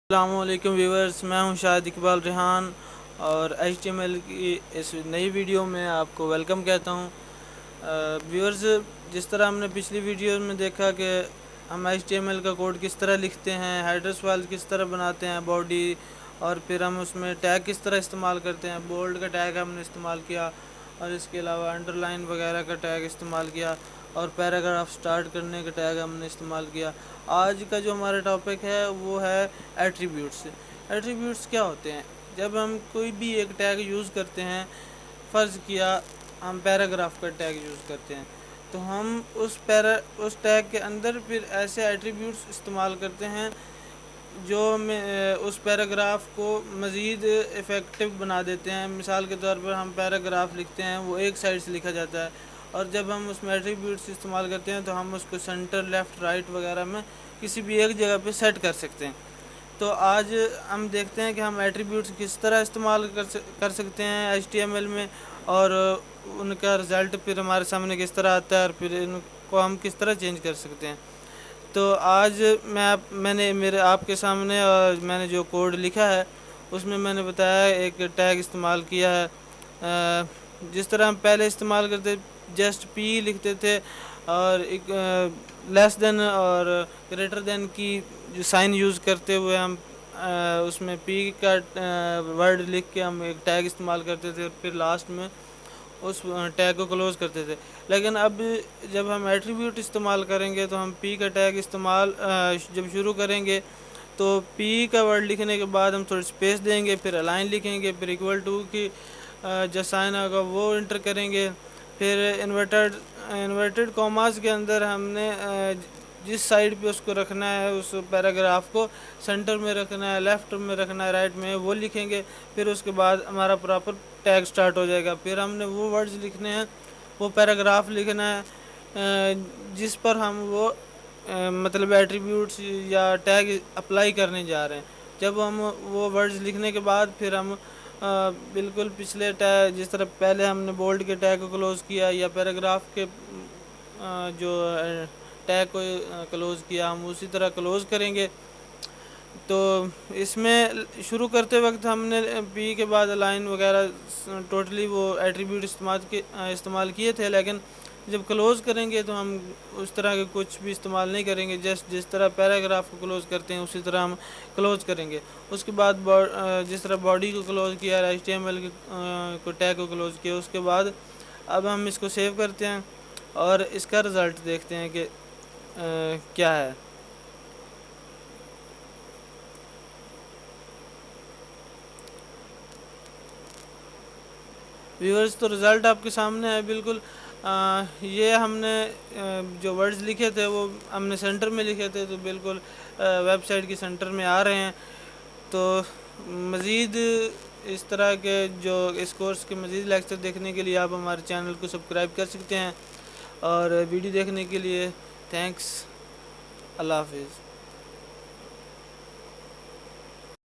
السلام علیکم ویورز، میں ہوں شاہد اقبال ریحان اور HTML کی اس نئی ویڈیو میں آپ کو ویلکم کہتا ہوں۔ ویورز، جس طرح ہم نے پچھلی ویڈیو میں دیکھا کہ ہم HTML کا کوڈ کس طرح لکھتے ہیں، ہیڈرز فائل کس طرح بناتے ہیں، باڈی، اور پھر ہم اس میں ٹیگ کس طرح استعمال کرتے ہیں۔ بولڈ کا ٹیگ ہم نے استعمال کیا اور اس کے علاوہ انڈر لائن وغیرہ کا ٹیگ استعمال کیا اور پیراگراف سٹارٹ کرنے کا ٹیگ ہم نے استعمال کیا۔ آج کا جو ہمارا ٹاپک ہے وہ ہے ایٹریبیوٹس۔ ایٹریبیوٹس کیا ہوتے ہیں؟ جب ہم کوئی بھی ایک ٹیگ یوز کرتے ہیں، فرض کیا ہم پیراگراف کا ٹیگ یوز کرتے ہیں، تو ہم اس ٹیگ کے اندر پھر ایسے ایٹریبیوٹس استعمال کرتے ہیں جو اس پیراگراف کو مزید افیکٹو بنا دیتے ہیں۔ مثال کے طور پر ہم پیراگراف لکھتے ہیں، وہ ایک سائڈ سے لکھا جاتا ہے، اور جب ہم اس میں ایٹریبیوٹس استعمال کرتے ہیں تو ہم اس کو سینٹر، لیفٹ، رائٹ وغیرہ میں کسی بھی ایک جگہ پہ سیٹ کر سکتے ہیں۔ تو آج ہم دیکھتے ہیں کہ ہم ایٹریبیوٹس کس طرح استعمال کر سکتے ہیں HTML میں، اور ان کا رزلٹ پھر ہمارے سامنے کس طرح آتا ہے، اور پھر ان کو ہم کس طرح چینج کر سکتے ہیں۔ تو آج میں نے آپ کے سامنے میں نے جو کوڈ لکھا ہے اس میں نے بتایا ایک ٹیگ استعمال کیا ہے۔ جس طرح ہم پہلے استعمال کرتے جسٹ پی لکھتے تھے، اور ایک لیس دین اور گریٹر دین کی جو سائن یوز کرتے ہوئے ہم اس میں پی کا ورڈ لکھ کے ہم ایک ٹیگ استعمال کرتے تھے، اور پھر لاسٹ میں اس ٹیگ کو کلوز کرتے تھے۔ لیکن اب جب ہم ایٹریبیوٹ استعمال کریں گے تو ہم پی کا ٹیگ استعمال جب شروع کریں گے تو پی کا ورڈ لکھنے کے بعد ہم تھوڑی اسپیس دیں گے، پھر الائن لکھیں گے، پھر ایکول ٹو کی جو سائن ہوگا وہ انٹر کریں گے، پھر انورٹڈ کوماز کے اندر ہم نے جس سائڈ پہ اس کو رکھنا ہے، اس پیراگراف کو سینٹر میں رکھنا ہے، لیفٹ میں رکھنا ہے، رائٹ میں، وہ لکھیں گے۔ پھر اس کے بعد ہمارا پراپر ٹیگ سٹارٹ ہو جائے گا۔ پھر ہم نے وہ ورڈز لکھنے ہیں، وہ پیراگراف لکھنا ہے جس پر ہم وہ مطلب ایٹریبیوٹس یا ٹیگ اپلائی کرنے جا رہے ہیں۔ جب ہم وہ ورڈز لکھنے کے بعد پھر ہم بالکل پچھلے ٹیگ، جس طرح پہلے ہم نے بولڈ کے ٹیگ کو کلوز کیا یا پیراگراف کے جو ٹیگ کو کلوز کیا، ہم اسی طرح کلوز کریں گے۔ تو اس میں شروع کرتے وقت ہم نے پی کے بعد لائن وغیرہ ٹوٹلی وہ ایٹریبیوٹ استعمال کیے تھے، لیکن جب کلوز کریں گے تو ہم اس طرح کے کچھ بھی استعمال نہیں کریں گے۔ جس طرح پیراگراف کو کلوز کرتے ہیں اسی طرح ہم کلوز کریں گے۔ اس کے بعد جس طرح باڈی کو کلوز کیا، HTML کو ٹیگ کو کلوز کیا، اس کے بعد اب ہم اس کو سیو کرتے ہیں اور اس کا رزلٹ دیکھتے ہیں کہ کیا ہے۔ ویورز، تو رزلٹ آپ کے سامنے ہے بالکل۔ یہ ہم نے جو ورڈز لکھے تھے وہ ہم نے سینٹر میں لکھے تھے، تو بالکل ویب سائٹ کی سینٹر میں آ رہے ہیں۔ تو مزید اس طرح کے جو اس کورس کے مزید لیکچر دیکھنے کے لیے آپ ہمارے چینل کو سبسکرائب کر سکتے ہیں، اور ویڈیو دیکھنے کے لیے تھینکس۔ اللہ حافظ۔